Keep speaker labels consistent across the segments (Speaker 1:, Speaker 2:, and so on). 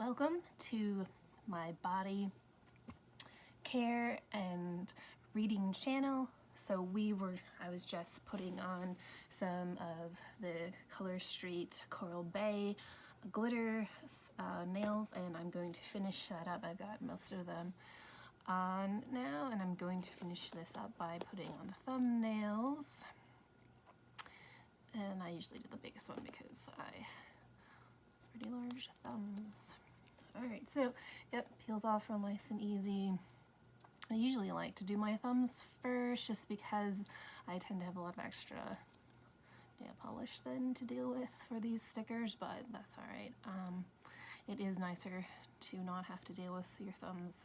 Speaker 1: Welcome to my body care and reading channel. So I was just putting on some of the Color Street Coral Bay glitter nails, and I'm going to finish that up. I've got most of them on now, and I'm going to finish this up by putting on the thumbnails. And I usually do the biggest one because I have pretty large thumbs. Alright, so yep, peels off real nice and easy. I usually like to do my thumbs first just because I tend to have a lot of extra nail polish then to deal with for these stickers, but that's alright. It is nicer to not have to deal with your thumbs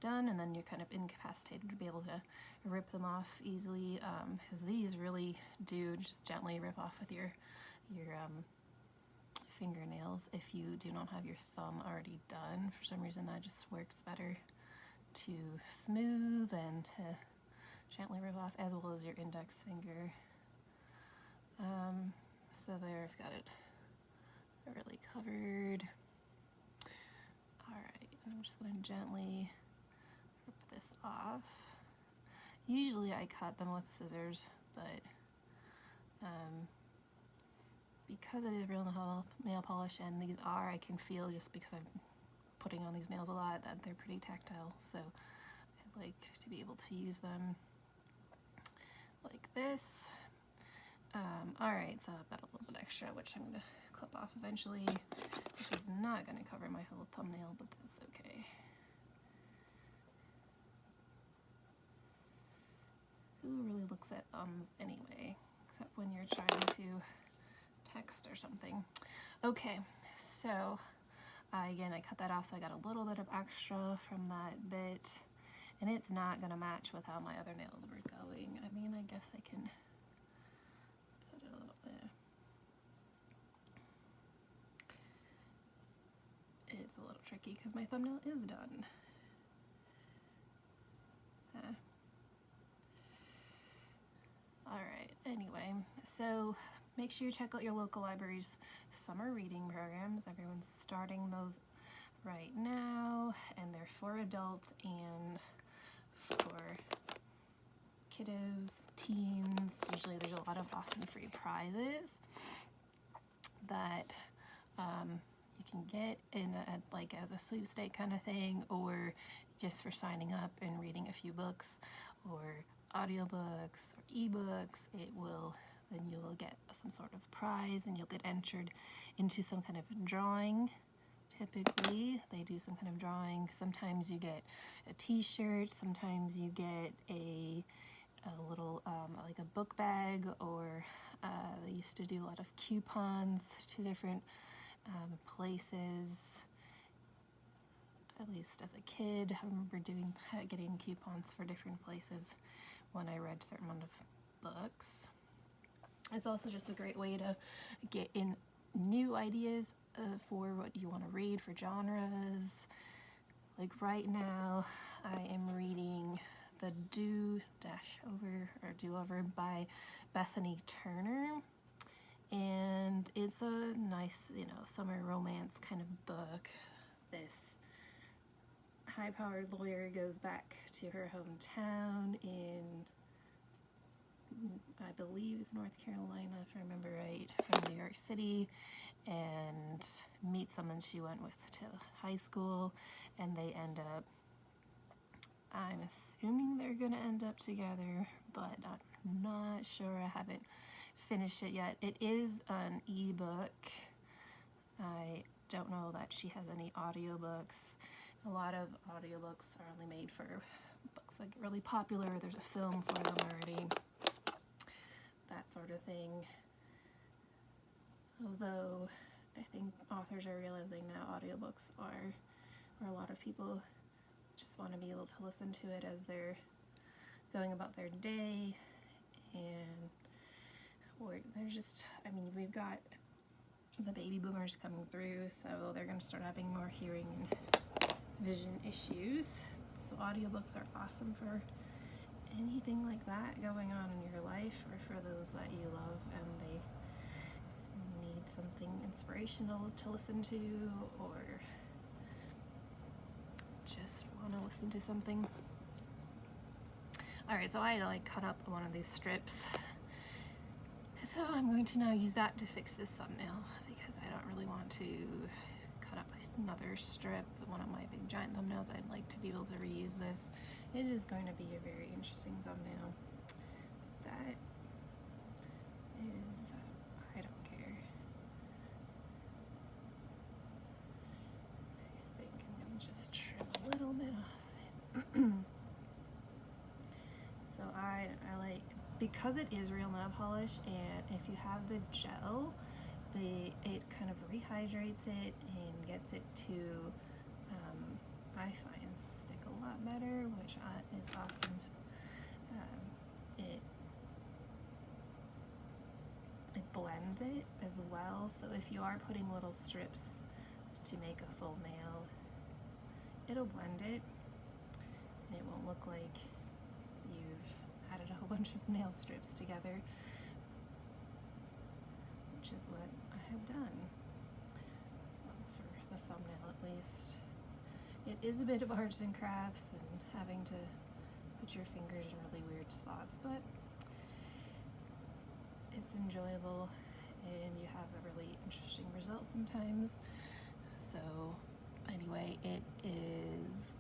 Speaker 1: done and then you're kind of incapacitated to be able to rip them off easily, because these really do just gently rip off with your fingernails if you do not have your thumb already done. For some reason that just works better to smooth and to gently rip off, as well as your index finger. So there, I've got it really covered. Alright, I'm just going to gently rip this off. Usually I cut them with scissors, but because it is real nail polish, and these are, I can feel just because I'm putting on these nails a lot that they're pretty tactile, so I like to be able to use them like this. Alright, so I've got a little bit extra, which I'm going to clip off eventually. This is not going to cover my whole thumbnail, but that's okay. Who really looks at thumbs anyway, except when you're trying to text or something. Okay, so again, I cut that off, so I got a little bit of extra from that bit, and it's not going to match with how my other nails were going. I mean, I guess I can put it a little there. It's a little tricky because my thumbnail is done. Alright, anyway, so make sure you check out your local library's summer reading programs. Everyone's starting those right now, and they're for adults and for kiddos, teens. Usually there's a lot of awesome free prizes that you can get in like as a sweepstake kind of thing, or just for signing up and reading a few books or audiobooks or ebooks. Then you will get some sort of prize and you'll get entered into some kind of drawing. Typically they do some kind of drawing. Sometimes you get a t-shirt, sometimes you get a little like a book bag, or they used to do a lot of coupons to different places. At least as a kid, I remember getting coupons for different places when I read a certain amount of books. It's also just a great way to get in new ideas for what you want to read, for genres. Like right now, I am reading The Do-Over by Bethany Turner, and it's a nice, summer romance kind of book. This high-powered lawyer goes back to her hometown in, I believe it's North Carolina, if I remember right, from New York City, and meets someone she went with to high school, and they end up, I'm assuming they're gonna end up together, but I'm not sure. I haven't finished it yet. It is an ebook. I don't know that she has any audiobooks. A lot of audiobooks are only made for books that get really popular. There's a film for them already, that sort of thing. Although I think authors are realizing now audiobooks are, or a lot of people just want to be able to listen to it as they're going about their day, and or there's just, I mean, we've got the baby boomers coming through, so they're going to start having more hearing and vision issues. So audiobooks are awesome for anything like that going on in your life, or for those that you love and they need something inspirational to listen to, or listen to something. Alright, so I like cut up one of these strips. So I'm going to now use that to fix this thumbnail because I don't really want to cut up another strip, one of my big giant thumbnails. I'd like to be able to reuse this. It is going to be a very interesting thumbnail. That is, I don't care. I think I'm going to just trim a little bit off it. So I like, because it is real nail polish, and if you have the gel, it kind of rehydrates it and gets it to, I find, stick a lot better, which is awesome. It blends it as well, so if you are putting little strips to make a full nail, it'll blend it, and it won't look like you've added a whole bunch of nail strips together, which is what I have done, for the thumbnail at least. It is a bit of arts and crafts and having to put your fingers in really weird spots, but it's enjoyable and you have a really interesting result sometimes. So anyway, it is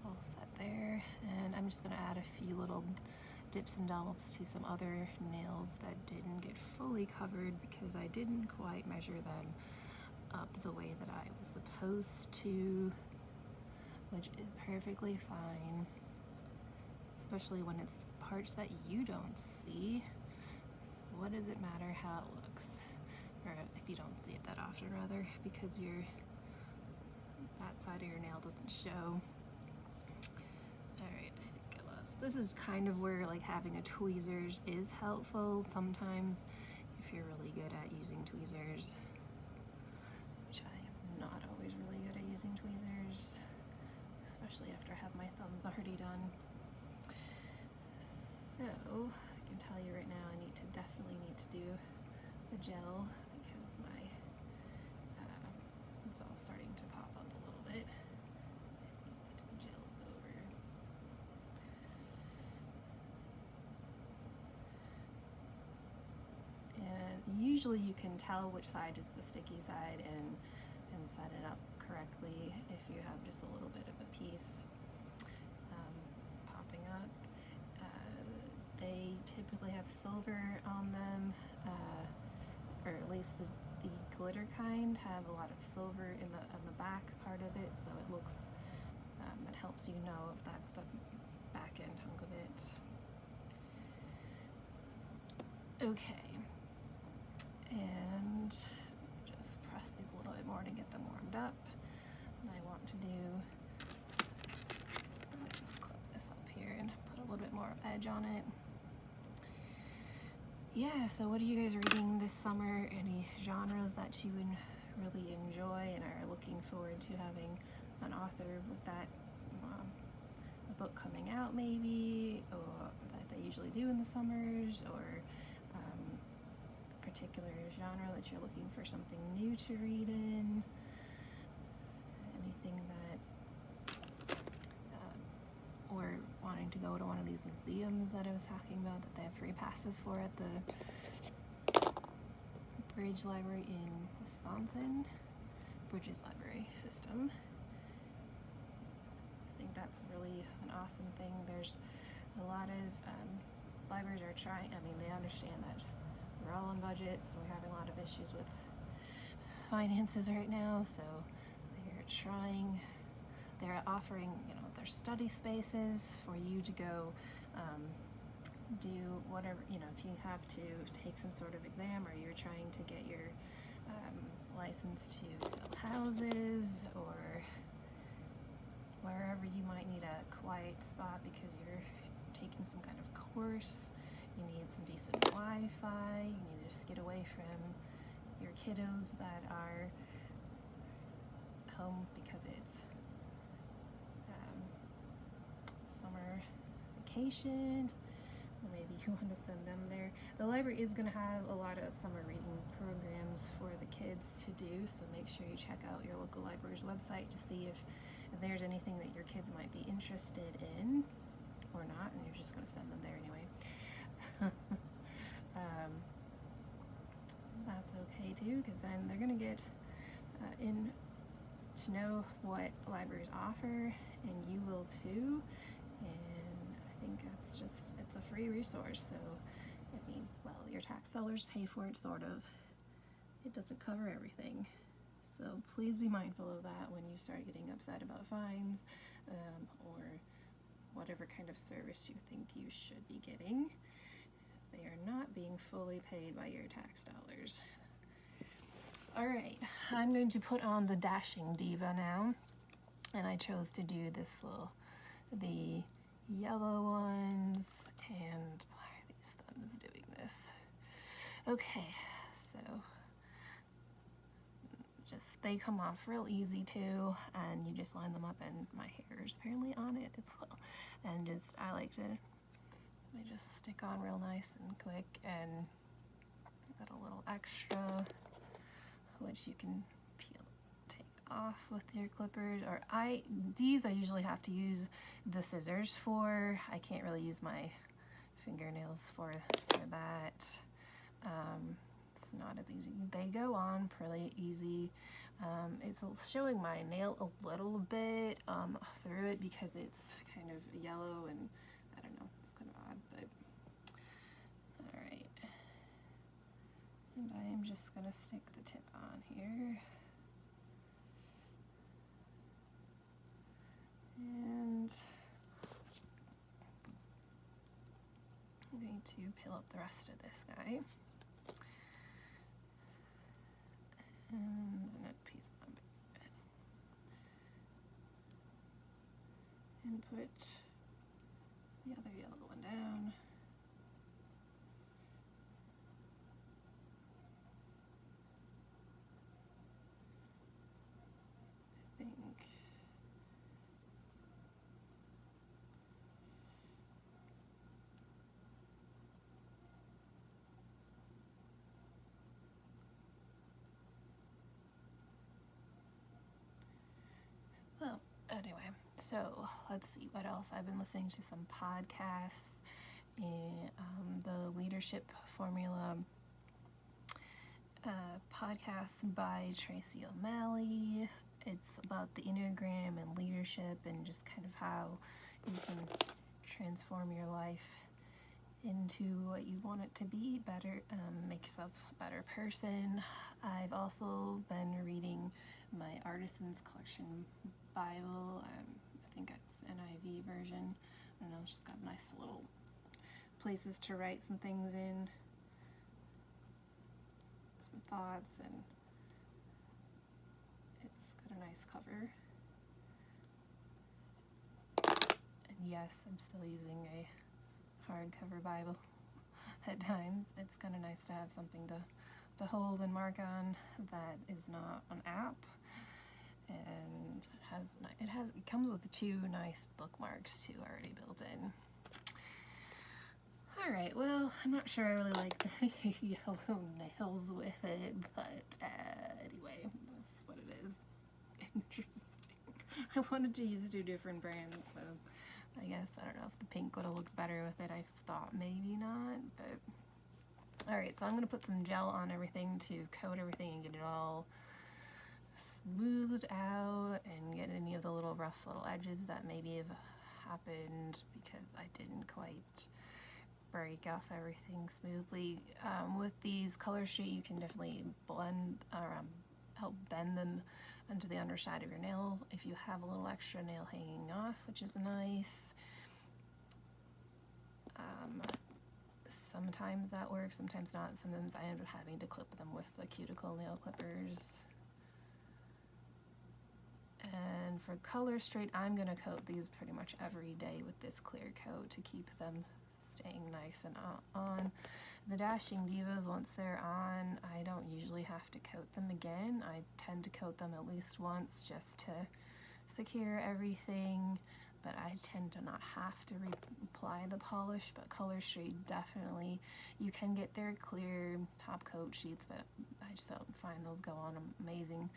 Speaker 1: all set there, and I'm just going to add a few little dips and dollops to some other nails that didn't get fully covered because I didn't quite measure them up the way that I was supposed to, which is perfectly fine, especially when it's parts that you don't see. So what does it matter how it looks, or if you don't see it that often rather, because that side of your nail doesn't show. Alright, I think I lost. This is kind of where like having a tweezers is helpful sometimes if you're really good at using tweezers, which I am not always really good at using tweezers, especially after I have my thumbs already done. So I can tell you right now I definitely need to do the gel because my it's all starting to pop up a little bit. It needs to be gelled over. And usually you can tell which side is the sticky side and set it up correctly if you have just a little bit of a piece popping up. They typically have silver on them, or at least the glitter kind have a lot of silver on the back part of it, so it looks, it helps you know if that's the back end hunk of it. Okay, and just press these a little bit more to get them warmed up. And I want to do, just clip this up here and put a little bit more edge on it. Yeah, so what are you guys reading this summer? Any genres that you would really enjoy and are looking forward to having an author with that a book coming out maybe, or that they usually do in the summers, or a particular genre that you're looking for something new to read in? Anything that, or wanting to go to one of these museums that I was talking about that they have free passes for at the Bridge Library in Wisconsin, Bridges Library System. I think that's really an awesome thing. There's a lot of libraries are trying, I mean, they understand that we're all on budgets, we're having a lot of issues with finances right now, so they're offering, their study spaces for you to go do whatever, if you have to take some sort of exam, or you're trying to get your license to sell houses, or wherever you might need a quiet spot because you're taking some kind of course, you need some decent Wi-Fi, you need to just get away from your kiddos that are home because it's summer vacation, or maybe you want to send them there. The library is going to have a lot of summer reading programs for the kids to do, so make sure you check out your local library's website to see if if there's anything that your kids might be interested in, or not, and you're just going to send them there anyway, that's okay too, because then they're going to get in to know what libraries offer, and you will too. And I think it's a free resource. So, I mean, well, your tax dollars pay for it, sort of. It doesn't cover everything. So please be mindful of that when you start getting upset about fines, or whatever kind of service you think you should be getting. They are not being fully paid by your tax dollars. Alright, I'm going to put on the Dashing Diva now, and I chose to do the yellow ones, and why are these thumbs doing this? Okay, so they come off real easy too, and you just line them up, and my hair is apparently on it as well, and I like to just stick on real nice and quick, and got a little extra which you can take off with your clippers, or these I usually have to use the scissors for. I can't really use my fingernails for that. It's not as easy. They go on pretty easy. It's showing my nail a little bit through it because it's kind of yellow, and I don't know, it's kind of odd, but alright. And I am just going to stick the tip on here. And I'm going to peel up the rest of this guy. And I'm going to piece that bit. And put the other yellow one down. Well, anyway, so let's see what else. I've been listening to some podcasts, the Leadership Formula podcast by Tracy O'Malley. It's about the Enneagram and leadership, and just kind of how you can transform your life into what you want it to be, better, make yourself a better person. I've also been reading my Artisans Collection Bible. I think it's NIV version. I don't know, it's just got nice little places to write some things in, some thoughts, and it's got a nice cover. And yes, I'm still using a hardcover Bible at times. It's kind of nice to have something to hold and mark on that is not an app, and it comes with 2 nice bookmarks too already built in. Alright, well, I'm not sure I really like the yellow nails with it, but anyway, that's what it is. Interesting. I wanted to use 2 different brands, so I guess, I don't know if the pink would have looked better with it. I thought maybe not, but alright, so I'm going to put some gel on everything to coat everything and get it all smoothed out and get any of the little rough little edges that maybe have happened because I didn't quite break off everything smoothly. With these Color Street, you can definitely blend or help bend them onto the underside of your nail if you have a little extra nail hanging off, which is nice. Sometimes that works, sometimes not. Sometimes I end up having to clip them with the cuticle nail clippers. And for Color Straight, I'm going to coat these pretty much every day with this clear coat to keep them staying nice and on. The Dashing Divas, once they're on, I don't usually have to coat them again. I tend to coat them at least once just to secure everything, but I tend to not have to reapply the polish. But Color Straight, definitely, you can get their clear top coat sheets, but I just don't find those go on amazing.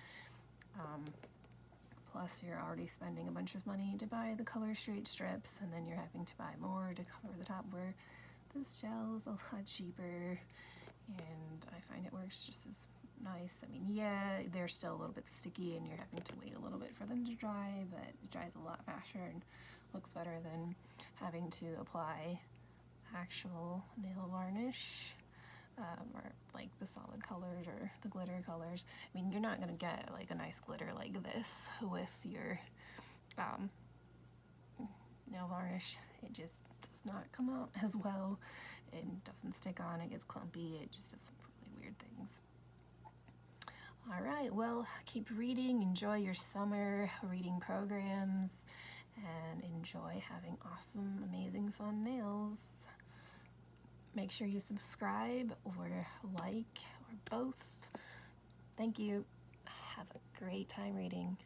Speaker 1: plus you're already spending a bunch of money to buy the color straight strips, and then you're having to buy more to cover the top, where this gel is a lot cheaper, and I find it works just as nice. I mean, yeah, they're still a little bit sticky and you're having to wait a little bit for them to dry, but it dries a lot faster and looks better than having to apply actual nail varnish, or like the solid colors or the glitter colors. I mean, you're not gonna get like a nice glitter like this with your nail varnish. It just does not come out as well. It doesn't stick on, it gets clumpy, it just does some really weird things. All right, well, keep reading, enjoy your summer reading programs, and enjoy having awesome, amazing, fun nails. Make sure you subscribe or like or both. Thank you. Have a great time reading.